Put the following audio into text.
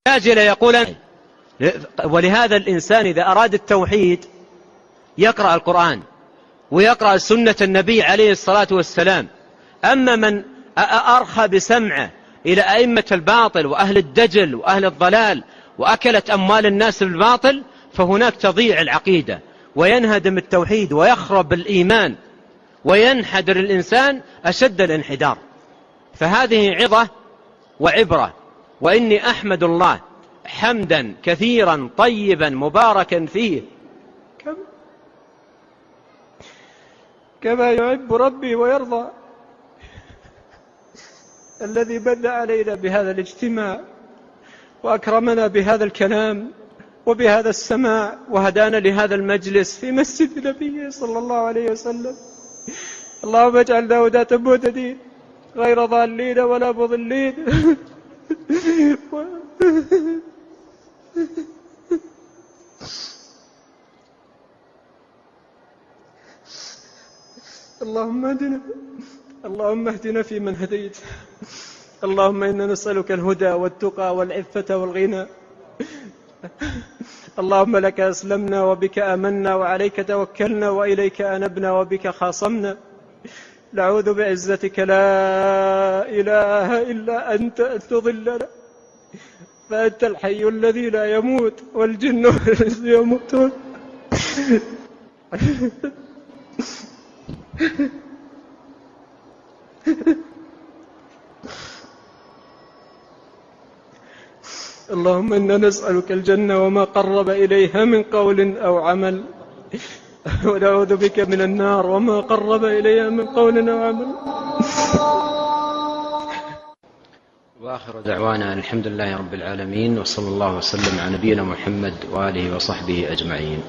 العاجلة يقول. ولهذا الإنسان إذا أراد التوحيد يقرأ القرآن ويقرأ سنة النبي عليه الصلاة والسلام. أما من أرخى بسمعه إلى أئمة الباطل وأهل الدجل وأهل الضلال وأكلت أموال الناس بالباطل، فهناك تضيع العقيدة وينهدم التوحيد ويخرب الإيمان وينحدر الإنسان أشد الانحدار. فهذه عظة وعبرة، وإني أحمد الله حمدا كثيرا طيبا مباركا فيه كما يحب ربي ويرضى، الذي بدأ علينا بهذا الاجتماع وأكرمنا بهذا الكلام وبهذا السماع وهدانا لهذا المجلس في مسجد نبيه صلى الله عليه وسلم. اللهم اجعلنا هداة مهتدين غير ضالين ولا مضلين. اللهم اهدنا فيمن هديت. اللهم إنا نسألك الهدى والتقى والعفة والغنى. اللهم لك أسلمنا وبك آمنا وعليك توكلنا وإليك أنبنا وبك خاصمنا. نعوذ بعزتك لا إله إلا أنت أن تضلنا، فأنت الحي الذي لا يموت والجن والإنس يموتون. اللهم إنا نسألك الجنة وما قرب إليها من قول أو عمل، ونعوذ بك من النار وما قرب إليها من قول أو عمل. وآخر دعوانا الحمد لله رب العالمين، وصلى الله وسلم على نبينا محمد وآله وصحبه أجمعين.